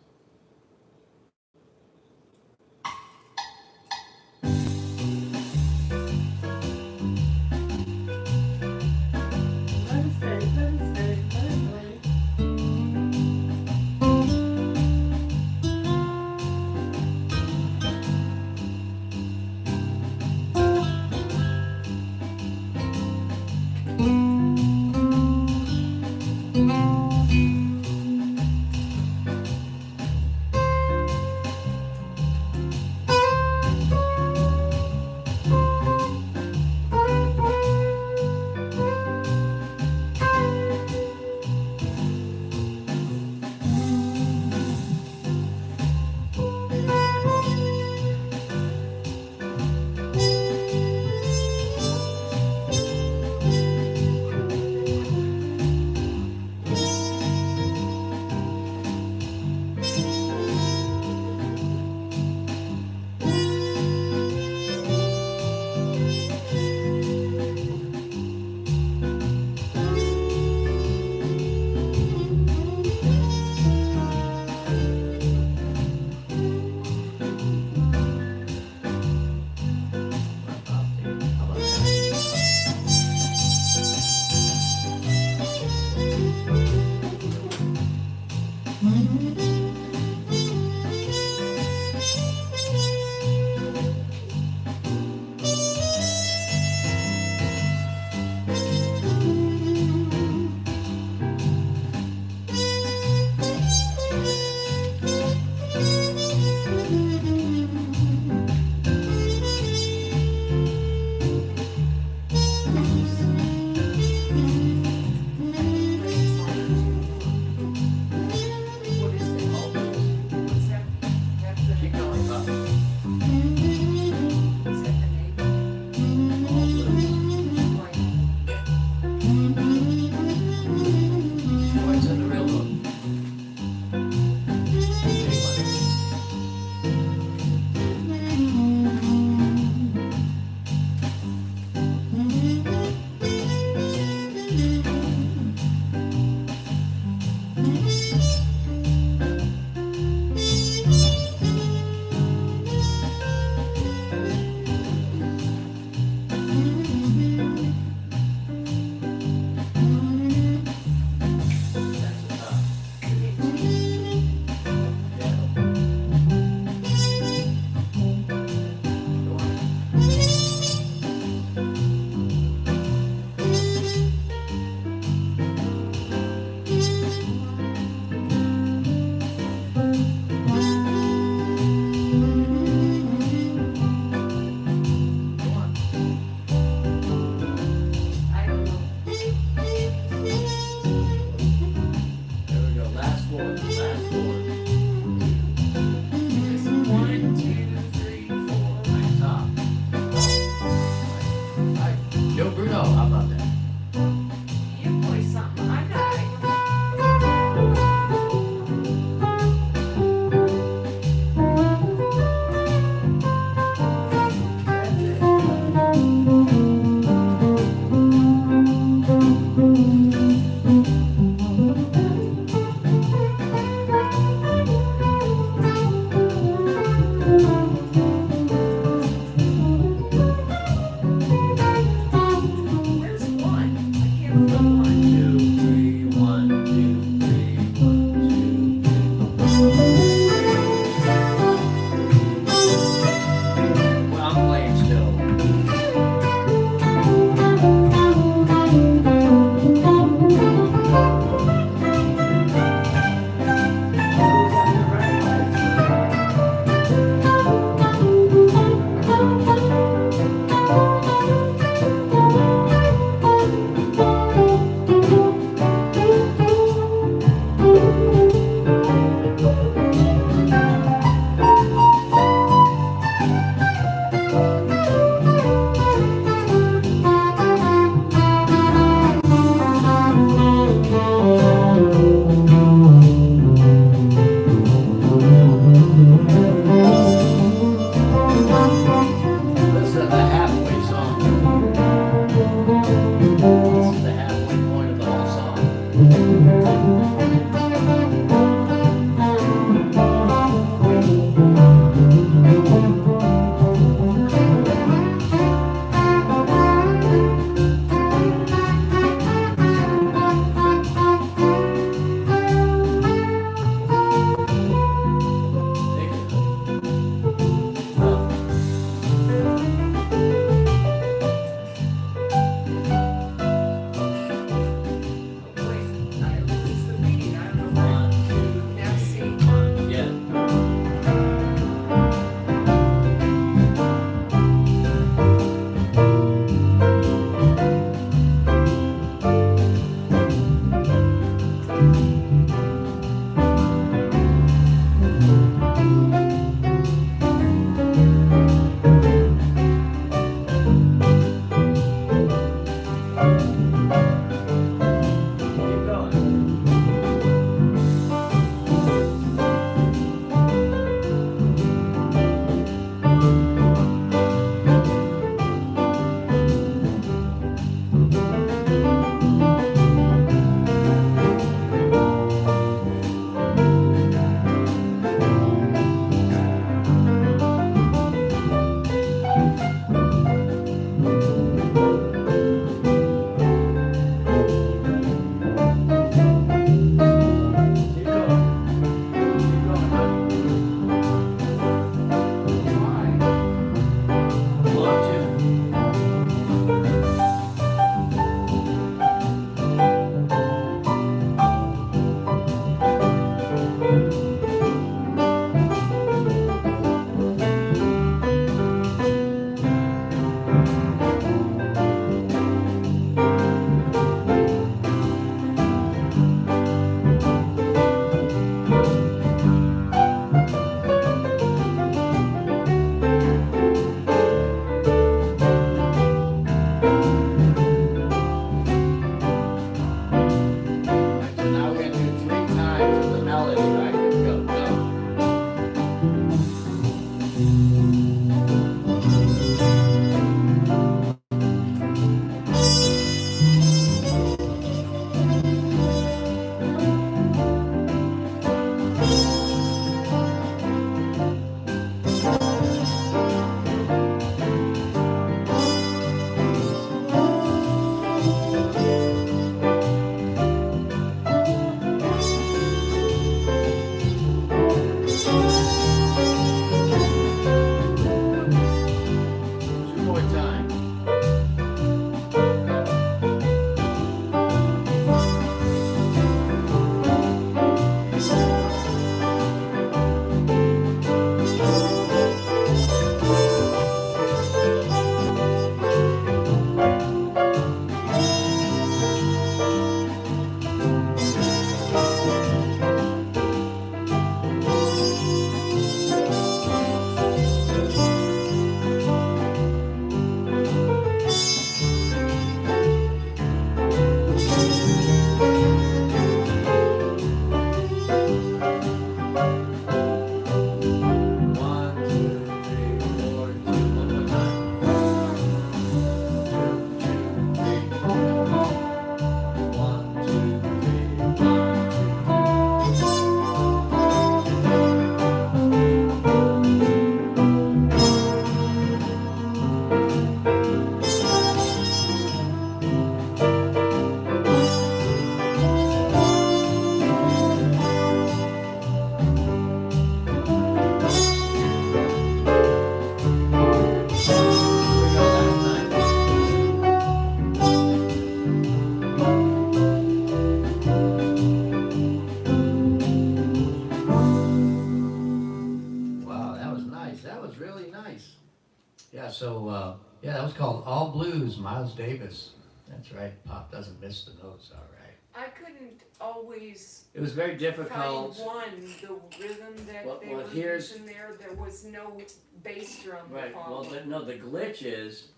Yeah, so, yeah, that was called All Blues, Miles Davis. That's right, Pop doesn't miss the notes, all right. I couldn't always It was very find difficult. the rhythm that Well- they well, were here's- using there. There was no bass drum to Right, well, follow. no, the glitch is,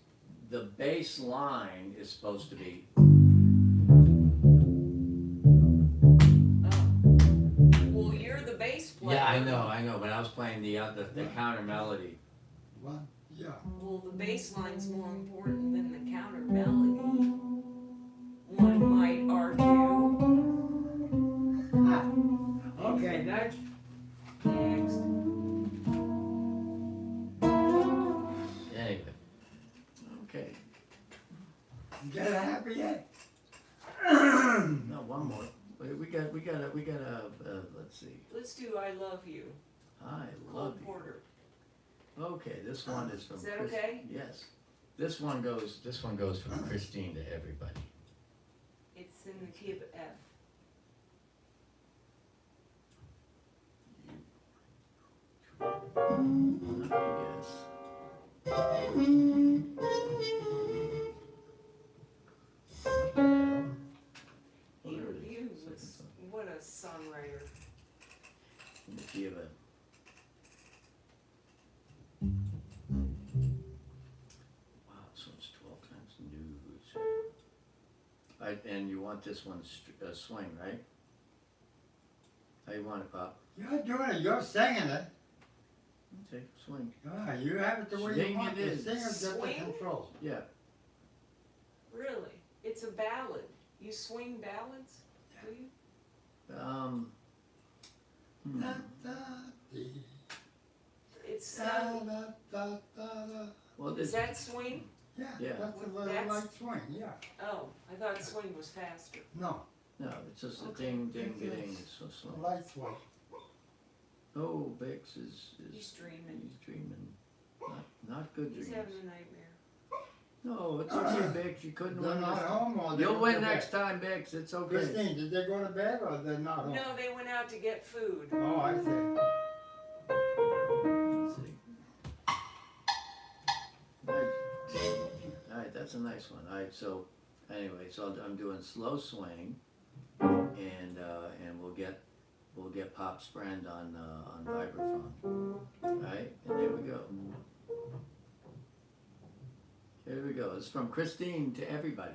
the bass line is supposed to be, Well, you're the bass player. yeah, I know, but I was playing the counter melody. One, yeah. Well, the bass line's more important than the counter melody. One might argue. Okay, next. Next. Anyway. Okay. You got a happy yet? No, one more. We got let's see. Let's do I Love You. I Cole love you. Porter. Okay, this one is from Is that Chris- okay? Yes. This one goes from Christine to everybody. It's in the key of F. You was, what a songwriter. In the key of F. Wow, this one's 12 times news. And you want this one swing, right? How you want it, Pop? You're doing it, you're singing it. Okay, swing. Ah, you have it the way Sing you want. it The in. singer's got the Swing? control. Yeah. Really? It's a ballad. You swing ballads? Do you? Da, da, dee, It's da, not, da, da, da, da. Well, is this. that swing? Yeah, Yeah. that's a little That's- light swing, yeah. Oh, I thought swing was faster. No, No, it's just a Okay. ding, ding, ding. It's so a slow. light swing. Oh, Bix is He's dreaming. He's dreaming. Not good He's dreams. having a nightmare. No, it's okay, Bix. You couldn't They're win not this. home or they You'll went win to next bed? time, Bix. It's okay. Christine, did they go to bed or they're not home? No, they went out to get food. Oh, I see. Let's see. Alright, that's a nice one. Alright, so anyway, so I'm doing slow swing, and we'll get Pop's friend on vibraphone. Alright, and there we go. Here we go. It's from Christine to everybody.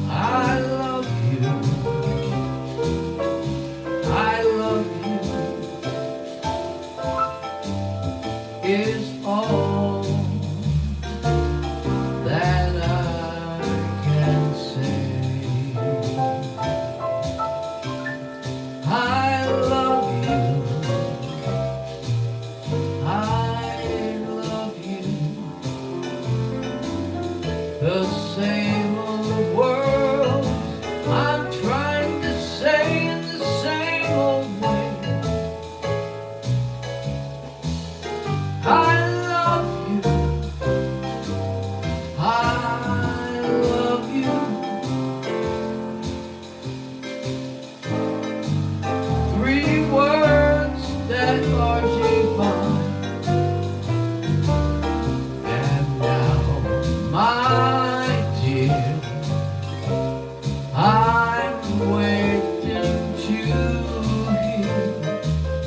I love you. I love you. Is all that I can say. I love you. I love you. The same old words I'm trying to say in the same old way. I love you. I love you. 3 words that are divine. And now, my dear, I'm waiting to hear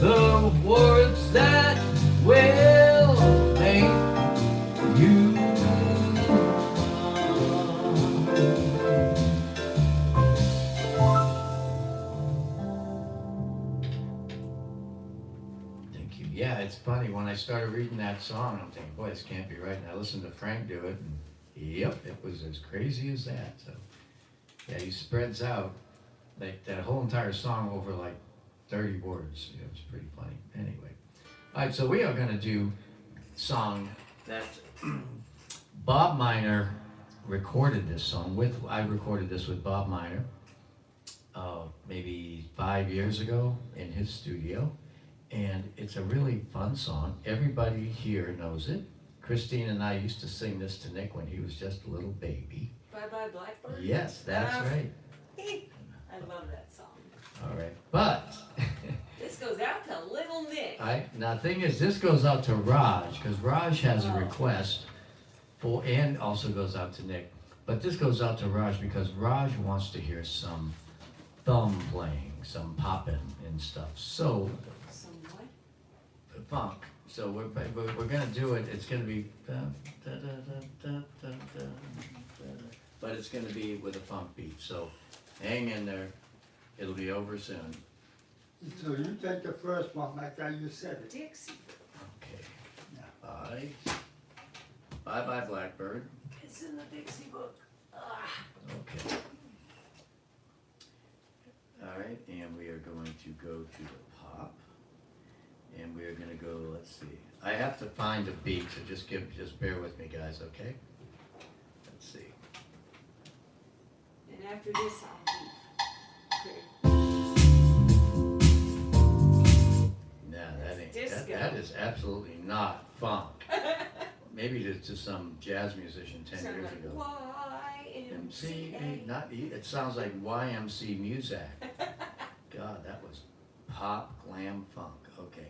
the words that will make you mine. Thank you. Yeah, it's funny, when I started reading that song, I'm thinking, boy, this can't be right. And I listened to Frank do it, and yep, it was as crazy as that. So, yeah, he spreads out like that whole entire song over like 30 words. Yeah, it's pretty funny. Anyway, all right, so we are gonna do a song that Bob Miner recorded this song with. I recorded this with Bob Miner maybe 5 years ago in his studio, and it's a really fun song. Everybody here knows it. Christine and I used to sing this to Nick when he was just a little baby. Bye Bye Blackbird? Yes, that's right. I love that song. All right, but This goes out to little Nick. now the thing is, this goes out to Raj, because Raj has a request for, and also goes out to Nick. But this goes out to Raj because Raj wants to hear some thumb playing, some popping and stuff. So, Some what? funk. So we're gonna do it. It's gonna be, but it's gonna be with a funk beat. So hang in there. It'll be over soon. So you take the first one like how you said it. Dixie. Okay. Yeah. Bye Bye Blackbird. It's in the Dixie book. Ah. Okay. All right, and we are going to go to the pop. And we are gonna go, let's see. I have to find a beat, so just bear with me, guys, okay? Let's see. And after this, I'll leave. Okay. Nah, that ain't, disco. that is absolutely not funk. Maybe to some jazz musician 10 Sound years like ago. YMCA. Not, it sounds like YMC music. God, that was pop, glam, funk, okay.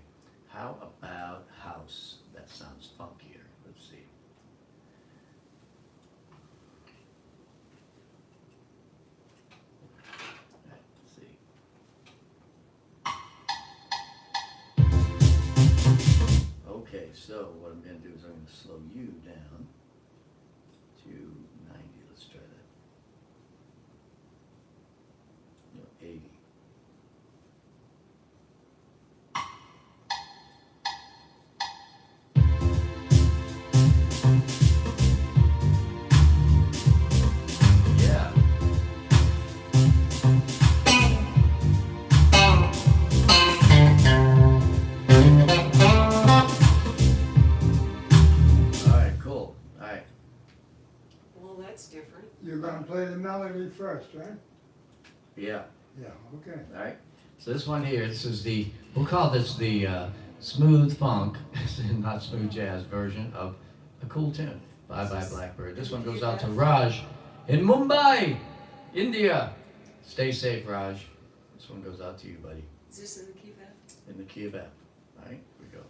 How about house? That sounds funkier. Let's see. Let's see. Okay, so what I'm going to do is I'm going to slow you down to 90. Let's try that. No, 80. Yeah. you're gonna play the melody first, right? Yeah. Yeah, okay. All right. So this one here, this is we'll call this the smooth funk, not smooth jazz version of a cool tune. Bye Bye Blackbird. This one goes out to Raj in Mumbai, India. Stay safe, Raj. This one goes out to you, buddy. Is this in the key of F? In the key of F. All right, here we go.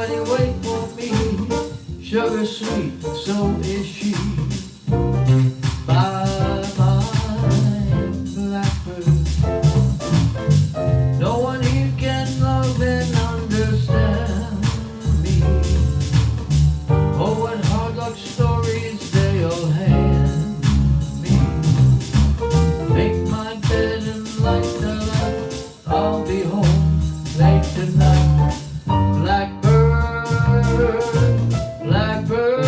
Nobody wait for me. Sugar sweet, so is she. Bye bye, blackbird. No one here can love and understand me. Oh, what hard luck stories they all hand me. Make my bed and light the lamp. I'll be home late tonight. Blackbird, blackbird,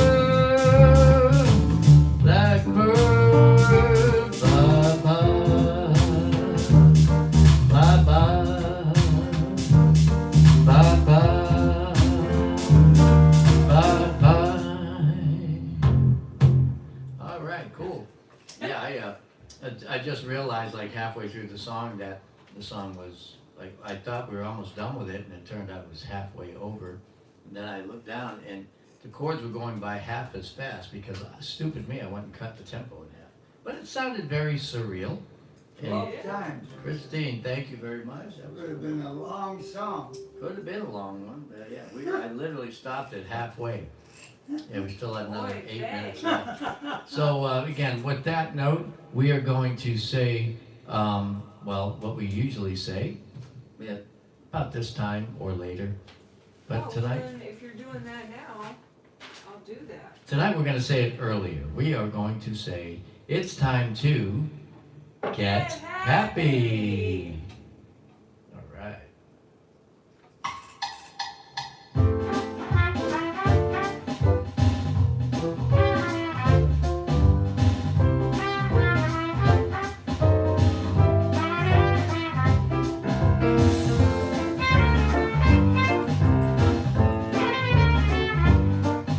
blackbird, bye-bye, bye-bye, bye-bye, bye-bye. All right, cool. Yeah, I just realized like halfway through the song that the song was, like, I thought we were almost done with it, and it turned out it was halfway over. And then I looked down, and the chords were going by half as fast because, stupid me, I went and cut the tempo in half. But it sounded very surreal. And 12 times. Christine, thank you very much. That That would have been a long song. could have been a long one, but yeah, I literally stopped it halfway. Yeah, we still had another Boy, 8 minutes dang. left. So again, with that note, we are going to say, well, what we usually say, about this time or later. But Well, tonight, then if you're doing that now, I'll do that. tonight we're going to say it earlier. We are going to say, it's time to get happy. All right.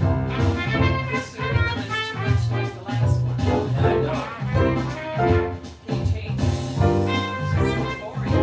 This rhythm is too much like the last one. I know. Can you change it? It's just so boring.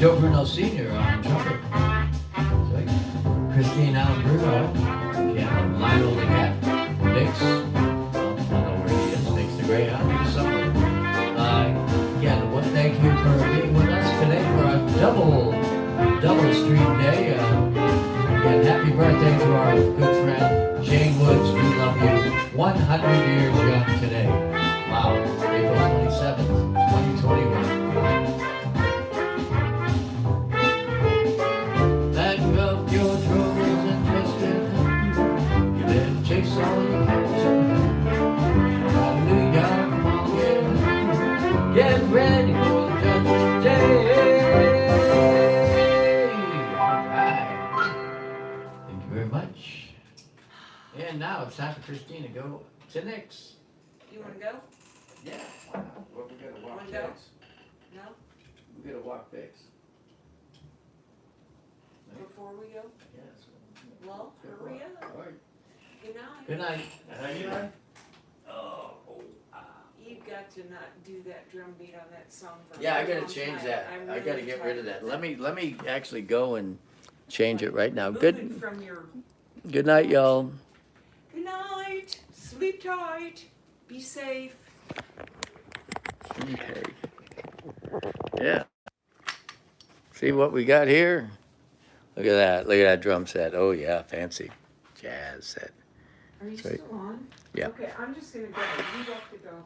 Joe Bruno Sr. on trumpet. Sweet. Christine Allen-Bruno, piano. Lionel the cat. Bix, I don't know where he is. Bix the Greyhound. He's somewhere. Again, well, thank you for being with us today for our double stream day. Again, happy birthday to our good friend Jane Woods. We love you. 100 years young today. Wow. April 27th, 2021. Pack up your troubles and trust in Him. You better chase all you can. Hallelujah, come on, get ready for the judgment day. All right. Thank you very much. And now it's time for Christine to go to Nick's. You wanna go? Yeah, why not? Well, we gotta walk Wanna go? Bix. No? We gotta walk Bix. Before we go? Yes. Well, hurry up. All right. Good night. Good night. Good night. Oh, You've got to not do that drum beat on that song for a yeah, I long gotta change time. that. I'm I really gotta get rid of tired that. Let me actually go and change it right now. Moving from your Good night, y'all. good night. Sleep tight. Be safe. Okay. Yeah. See what we got here? Look at that. Look at that drum set. Oh yeah, fancy jazz set. Are you Sweet. still on? Yeah. Okay, I'm just gonna go. You walk the dog.